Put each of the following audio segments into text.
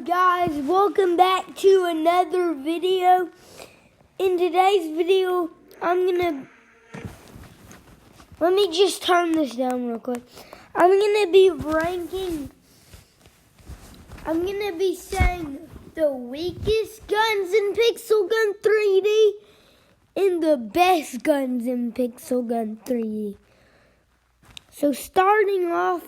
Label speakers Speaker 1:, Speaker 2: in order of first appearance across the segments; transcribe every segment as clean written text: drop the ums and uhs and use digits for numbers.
Speaker 1: guys, welcome back to another video. In today's video, let me just turn this down real quick. I'm gonna be saying the weakest guns in Pixel Gun 3D and the best guns in Pixel Gun 3D. So starting off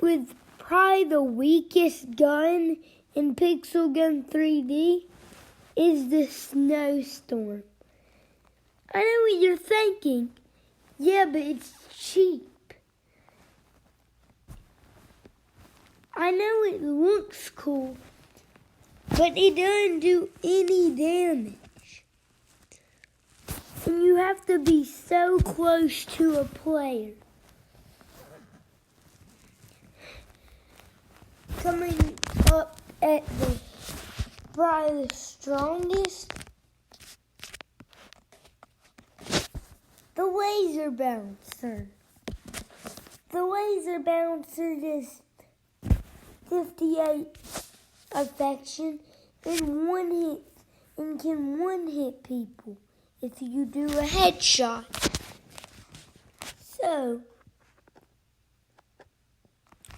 Speaker 1: with probably the weakest gun in Pixel Gun 3D is the Snowstorm. I know what you're thinking. Yeah, but it's cheap. I know it looks cool, but it doesn't do any damage. And you have to be so close to a player. Coming up at probably the strongest, the Laser Bouncer. The Laser Bouncer does 58 affection and can one hit people if you do a headshot. So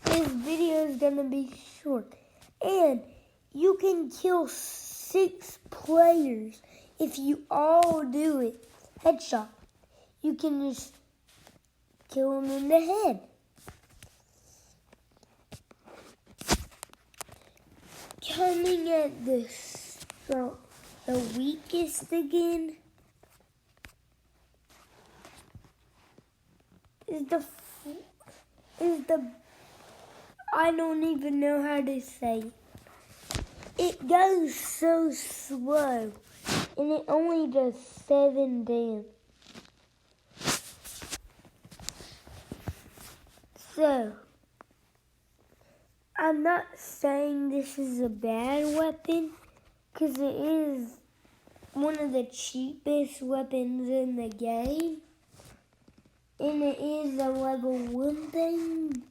Speaker 1: this video is gonna be short, and you can kill 6 players if you all do it headshot. You can just kill them in the head. Coming at the weakest again is the I don't even know how to say it. It goes so slow, and it only does 7 damage. So, I'm not saying this is a bad weapon, because it is one of the cheapest weapons in the game. And it is a level 1 thing,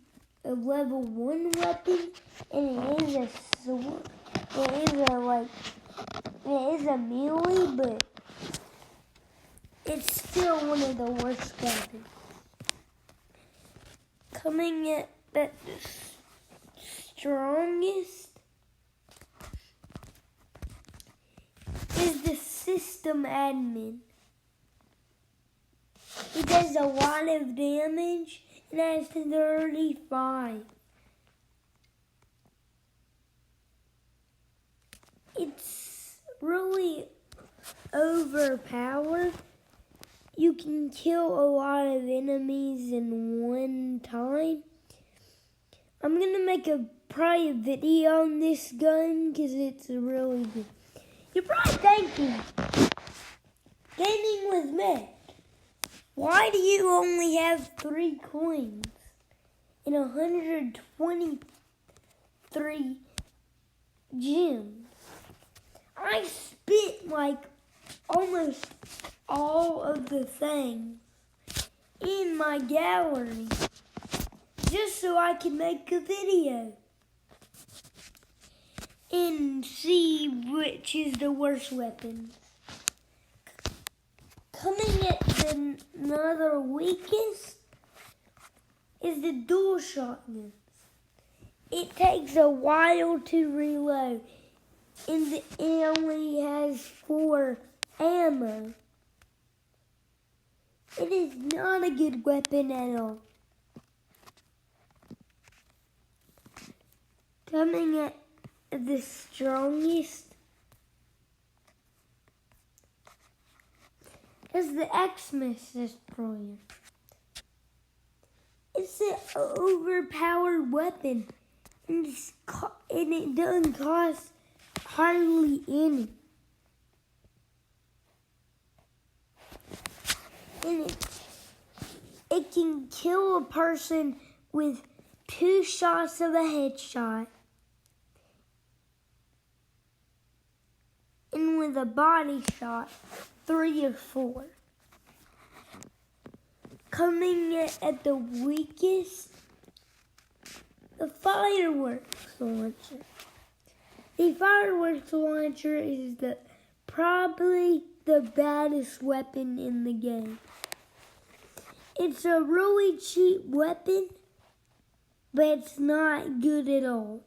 Speaker 1: a level 1 weapon, and it is a sword. It is a melee, but it's still one of the worst weapons. Coming at the strongest is the System Admin. It does a lot of damage and has 35. It's really overpowered. You can kill a lot of enemies in one time. I'm going to make probably a video on this gun because it's really good. You're probably thinking, Gaming with Matt, why do you only have 3 coins and 123 gems? I spent almost all of the things in my gallery just so I can make a video and see which is the worst weapons. Coming at another weakest is the dual shotguns. It takes a while to reload, and it only has 4 ammo. It is not a good weapon at all. Coming at the strongest is the Xmas Destroyer. It's an overpowered weapon, and it doesn't cost hardly any. And it can kill a person with 2 shots of a headshot. And with a body shot, 3 or 4. Coming at the weakest the fireworks launcher. The fireworks launcher is probably the baddest weapon in the game. It's a really cheap weapon, but it's not good at all.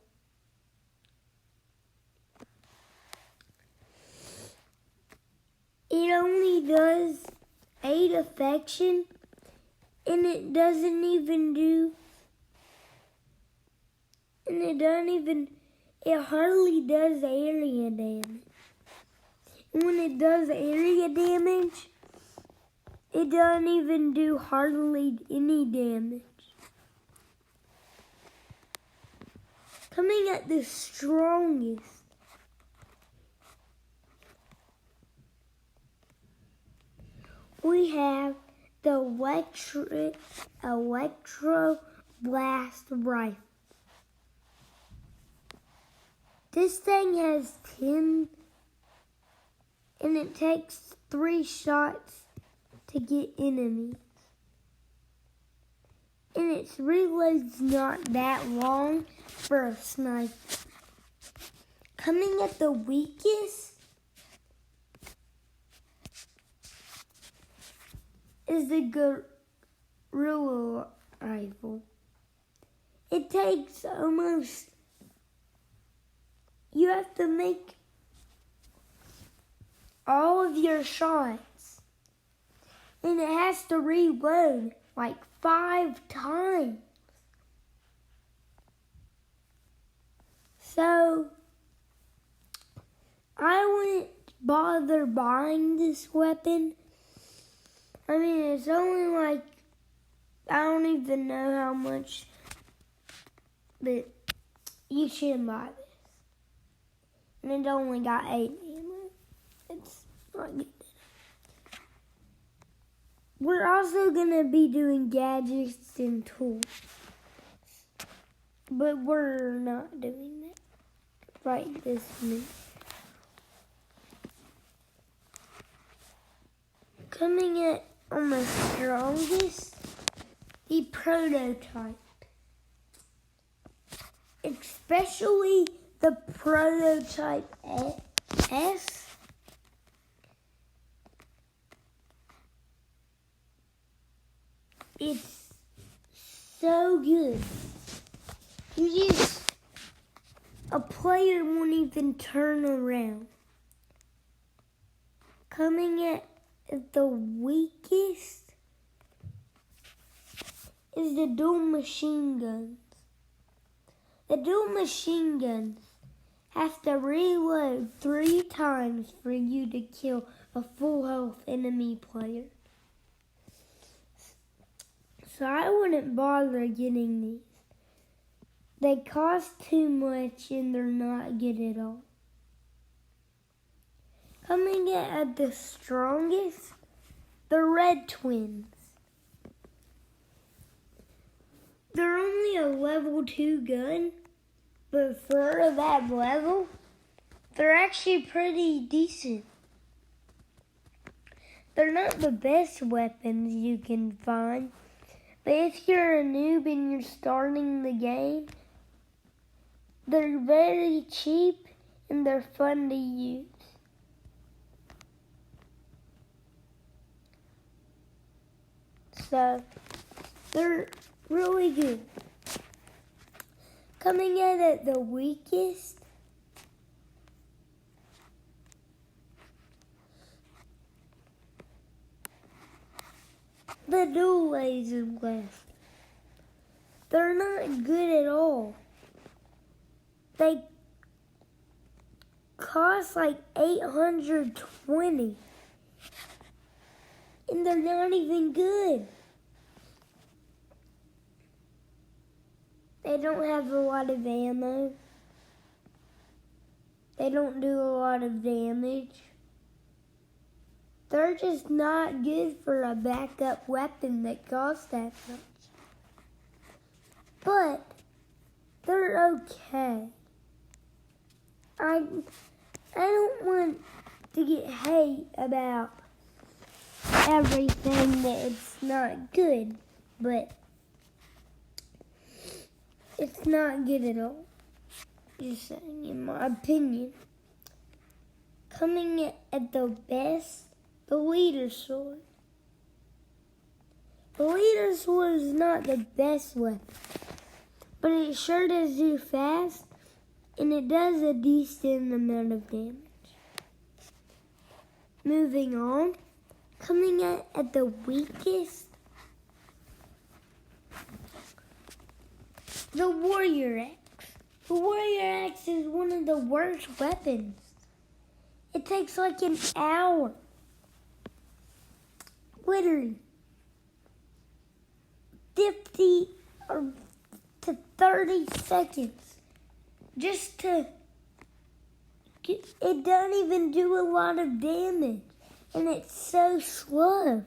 Speaker 1: It only does 8 affection, and it hardly does area damage. And when it does area damage, it doesn't even do hardly any damage. Coming at the strongest, we have the Electro Blast Rifle. This thing has 10, and it takes 3 shots to get enemies. And its reload's not that long for a sniper. Coming at the weakest is the Guerrilla Rifle. It takes almost... You have to make all of your shots. And it has to reload like 5 times. So, I wouldn't bother buying this weapon. I mean, it's only like, I don't even know how much, but you shouldn't buy this. And it only got 8 ammo. It's not good. We're also going to be doing gadgets and tools. But we're not doing that right this minute. Coming at on the strongest, the Prototype. Especially the Prototype S. It's so good. A player won't even turn around. Coming at the weakest is the dual machine guns. The dual machine guns have to reload 3 times for you to kill a full health enemy player. So I wouldn't bother getting these. They cost too much and they're not good at all. Coming in at the strongest, the Red Twins. They're only a level 2 gun, but for that level, they're actually pretty decent. They're not the best weapons you can find, but if you're a noob and you're starting the game, they're very cheap and they're fun to use. So, they're really good. Coming in at the weakest, the dual laser blast. They're not good at all. They cost like $820. And they're not even good. They don't have a lot of ammo. They don't do a lot of damage. They're just not good for a backup weapon that costs that much. But they're okay. I don't want to get hate about everything that's not good, but it's not good at all. Just saying, in my opinion. Coming at the best, the leader sword. The leader sword is not the best weapon, but it sure does do fast, and it does a decent amount of damage. Moving on, coming at the weakest, the Warrior Axe. The Warrior Axe is one of the worst weapons. It takes like an hour. Literally. 50 to 30 seconds. Just to get, it doesn't even do a lot of damage. And it's so slow.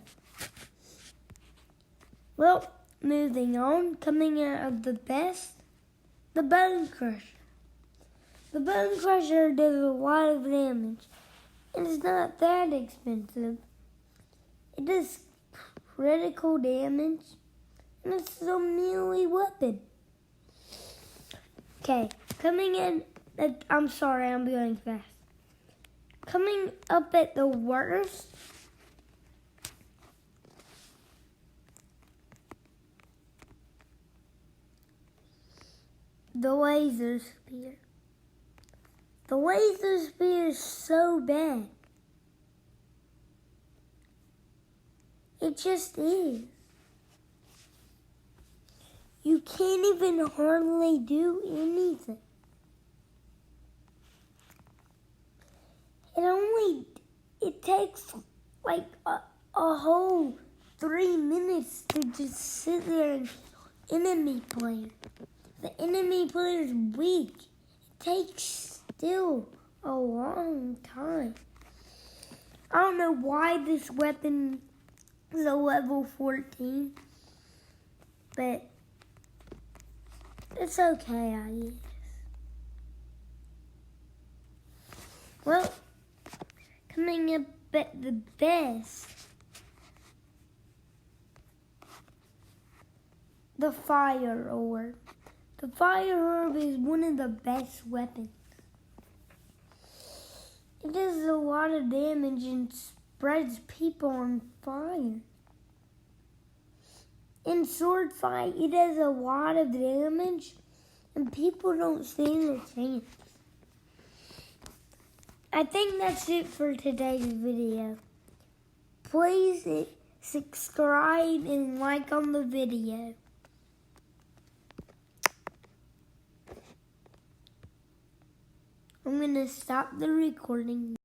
Speaker 1: Well, moving on. Coming out of the best, the Bone Crusher. The Bone Crusher does a lot of damage. And it's not that expensive. It does critical damage. And it's a melee weapon. Okay, coming in I'm sorry, I'm going fast. Coming up at the worst, the Laser Spear. The Laser Spear is so bad. It just is. You can't even hardly do anything. It takes like a whole 3 minutes to just sit there and enemy player. The enemy player is weak. It takes still a long time. I don't know why this weapon is a level 14, but it's okay, I guess. Well, coming up at the best, the Fire Orb. The Fire Orb is one of the best weapons. It does a lot of damage and spreads people on fire. In sword fight, it does a lot of damage, and people don't stand a chance. I think that's it for today's video. Please subscribe and like on the video. I'm going to stop the recording.